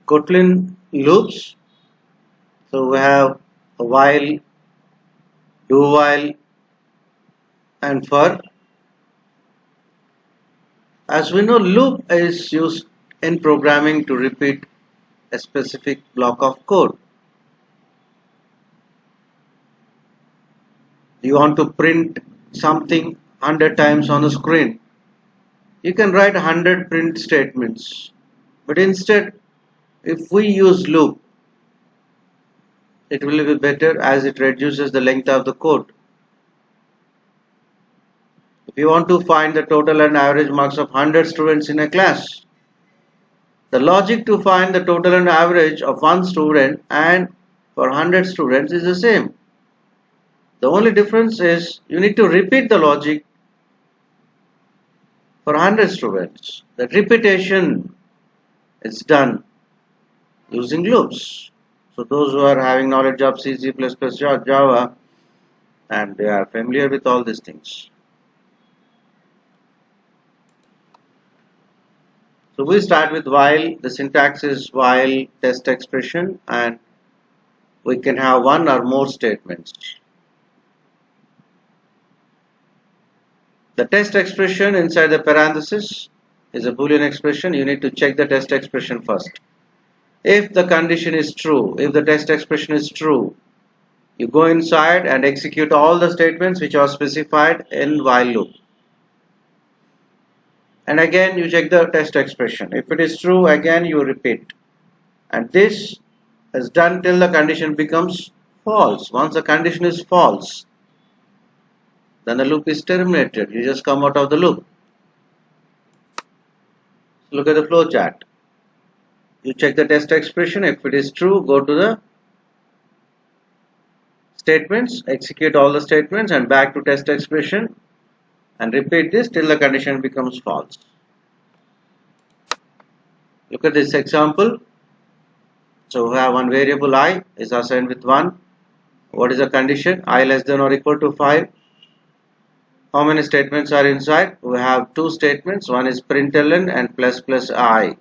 Kotlin loops. So we have a while, do while, and for. As we know, loop is used in programming to repeat a specific block of code. You want to print something 100 times on the screen. You can write 100 print statements. But instead, if we use loop, it will be better as it reduces the length of the code. If you want to find the total and average marks of 100 students in a class, the logic to find the total and average of one student and for 100 students is the same. The only difference is you need to repeat the logic for 100 students. The repetition is done using loops. So those who are having knowledge of C, C++, Java, and they are familiar with all these things. So we start with while. The syntax is while test expression, and we can have one or more statements. The test expression inside the parenthesis is a Boolean expression. You need to check the test expression first. If the condition is true, if the test expression is true, you go inside and execute all the statements which are specified in while loop. And again you check the test expression. If it is true, again you repeat. And this is done till the condition becomes false. Once the condition is false, then the loop is terminated. You just come out of the loop. Look at the flow chart. You check the test expression. If it is true, go to the statements, execute all the statements and back to test expression and repeat this till the condition becomes false. Look at this example. So we have one variable I is assigned with 1. What is the condition? I less than or equal to 5. How many statements are inside? We have two statements. One is println and plus plus I.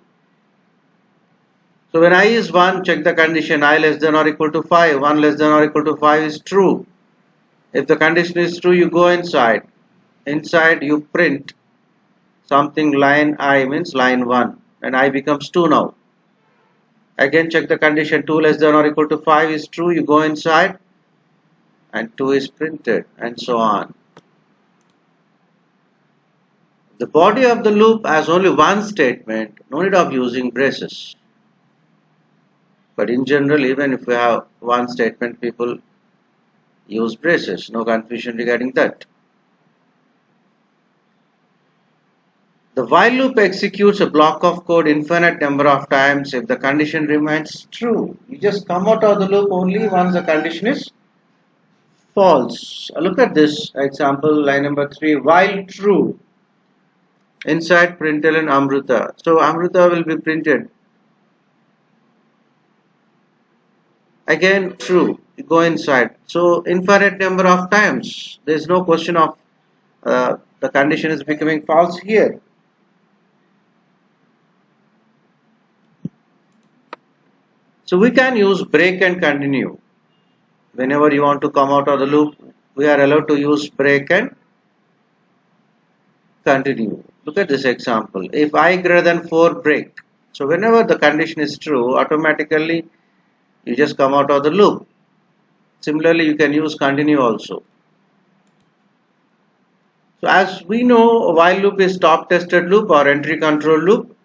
So when I is 1, check the condition I less than or equal to 5. 1 less than or equal to 5 is true. If the condition is true, you go inside. Inside you print something line I means line 1 and I becomes 2 now. Again check the condition 2 less than or equal to 5 is true. You go inside and 2 is printed and so on. The body of the loop has only one statement, no need of using braces. But in general, even if we have one statement, people use braces. No confusion regarding that. The while loop executes a block of code infinite number of times if the condition remains true. You just come out of the loop only once the condition is false. Look at this example, line number 3, while true. Inside println Amrita. So Amrita will be printed. Again true. You go inside. So infinite number of times. There is no question of the condition is becoming false here. So we can use break and continue. Whenever you want to come out of the loop, we are allowed to use break and continue. Look at this example. If I greater than 4, break. So whenever the condition is true, automatically you just come out of the loop. Similarly, you can use continue also. So as we know, while loop is top tested loop or entry control loop,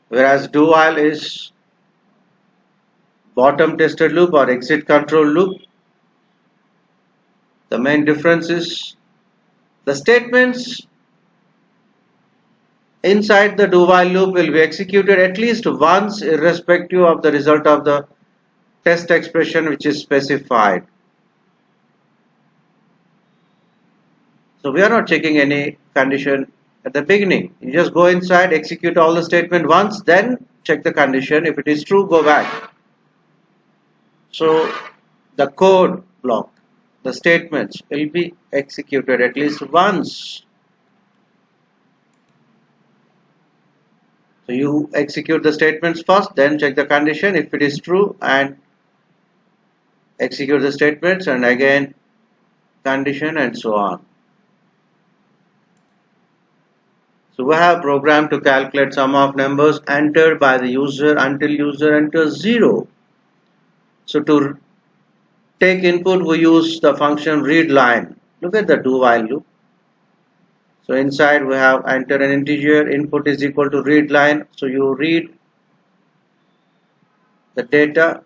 whereas do while is bottom tested loop or exit control loop. The main difference is the statements inside the do while loop will be executed at least once irrespective of the result of the test expression which is specified. So we are not checking any condition at the beginning. You just go inside, execute all the statement once, then check the condition. If it is true, go back. So the code block, the statements will be executed at least once. So you execute the statements first, then check the condition if it is true, and execute the statements, and again condition, and so on. So we have programmed to calculate sum of numbers entered by the user until user enters 0. So to take input, we use the function readLine. Look at the do while loop. So inside we have enter an integer, input is equal to readLine. So you read the data,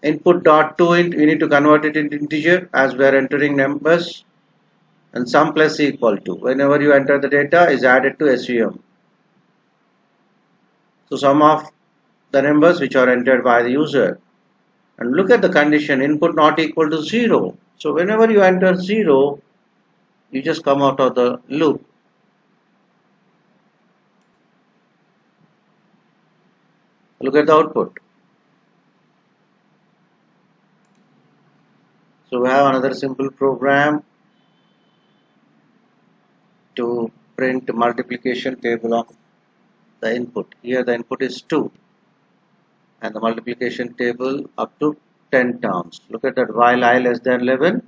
input dot toInt, you need to convert it into integer as we are entering numbers, and sum plus equal to, whenever you enter the data, is added to sum. So sum of the numbers which are entered by the user. And look at the condition, input not equal to 0. So whenever you enter 0, you just come out of the loop. Look at the output. So we have another simple program to print multiplication table of the input. Here the input is 2 and the multiplication table up to 10 terms. Look at that, while I less than 11.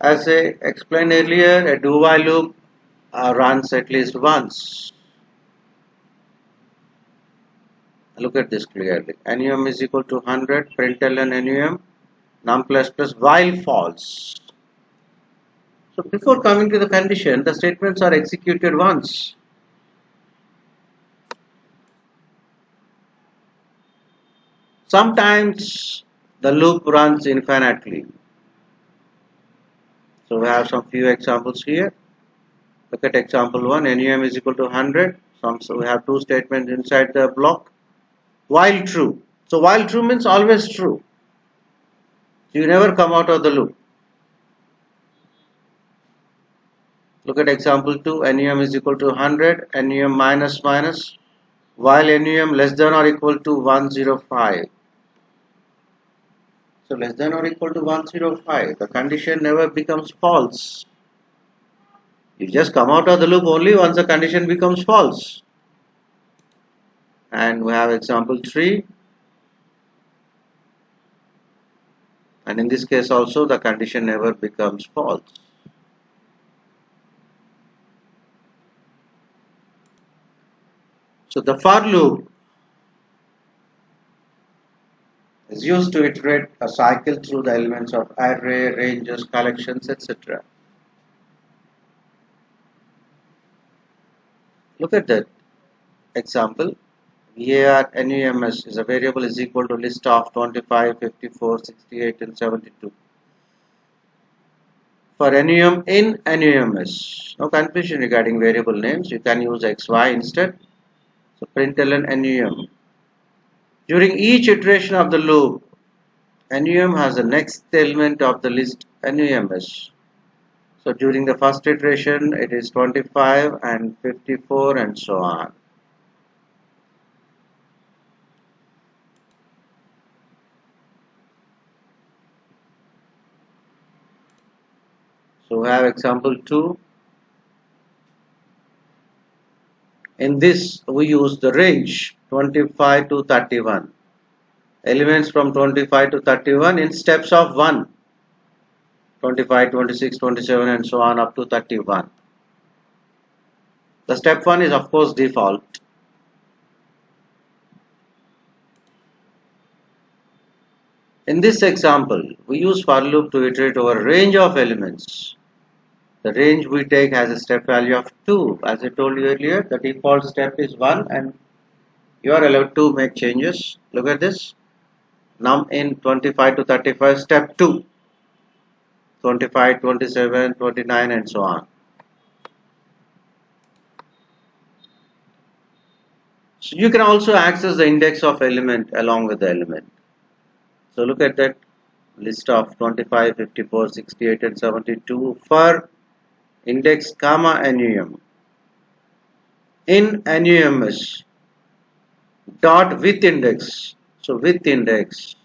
As I explained earlier, a do while loop runs at least once. Look at this clearly. Num is equal to 100, println num, num plus plus while false. So before coming to the condition, the statements are executed once. Sometimes the loop runs infinitely. So we have some few examples here. Look at example 1, num is equal to 100. So we have two statements inside the block. While true. So while true means always true. So you never come out of the loop. Look at example 2, num is equal to 100, num minus minus, while num less than or equal to 105. So less than or equal to 105, the condition never becomes false. You just come out of the loop only once the condition becomes false. And we have example 3. And in this case also the condition never becomes false. So the for loop is used to iterate a cycle through the elements of array, ranges, collections, etc. Look at that example. Here NUMS is a variable is equal to list of 25, 54, 68 and 72. For NUM in NUMS, no confusion regarding variable names, you can use XY instead. So println NUM. During each iteration of the loop, NUM has the next element of the list NUMS. So during the first iteration it is 25 and 54 and so on. So we have example 2. In this we use the range 25 to 31. Elements from 25 to 31 in steps of 1. 25, 26, 27 and so on up to 31. The step 1 is of course default. In this example, we use for loop to iterate over a range of elements. The range we take has a step value of 2. As I told you earlier, the default step is 1 and you are allowed to make changes. Look at this. Num in 25 to 35, step 2. 25, 27, 29 and so on. So you can also access the index of element along with the element. So look at that list of 25, 54, 68 and 72 for index comma NUM. In NUMS, dot with index. So with index,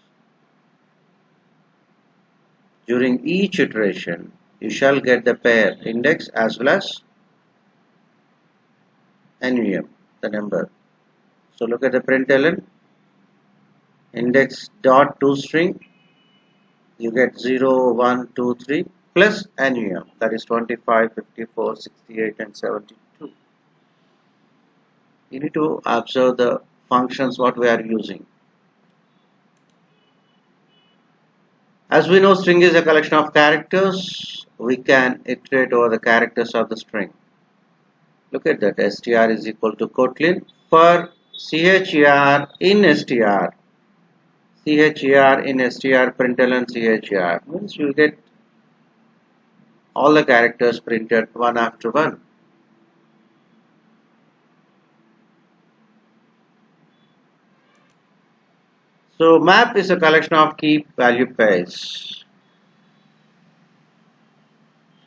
during each iteration, you shall get the pair index as well as NVM, the number. So look at the println index dot toString. You get 0, 1, 2, 3 plus NVM, that is 25, 54, 68 and 72. You need to observe the functions what we are using. As we know, string is a collection of characters. We can iterate over the characters of the string. Look at that, str is equal to Kotlin for chr in str. Chr in str println chr means you get all the characters printed one after one. So map is a collection of key value pairs.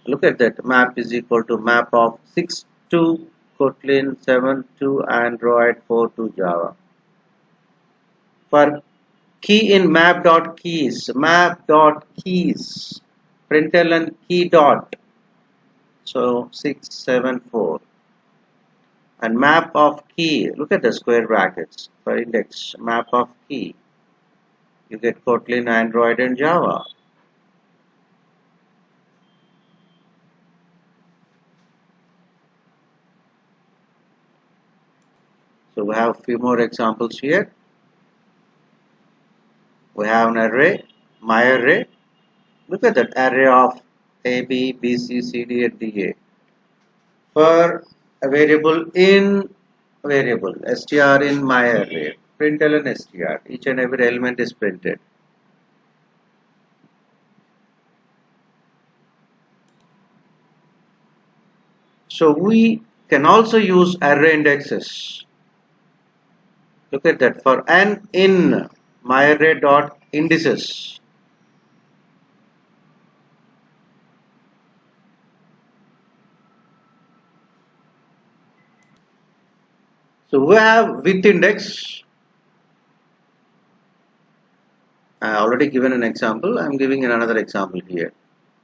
Look at that, map is equal to map of 6 to Kotlin, 7 to Android, 4 to Java. For key in map.keys, println key dot, so 674. And map of key, look at the square brackets for index, map of key. You get Kotlin, Android and Java. So we have a few more examples here. We have an array, my array. Look at that array of A, B, B, C, C, D and D, A. For a variable in variable, str in my array, println str. Each and every element is printed. So we can also use array indexes. Look at that, for n in myArray dot indices. So we have with index. I already given an example. I am giving another example here.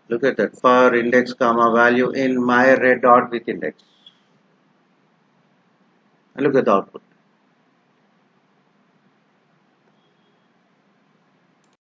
Look at that, for index comma value in myArray dot with index. And look at the output.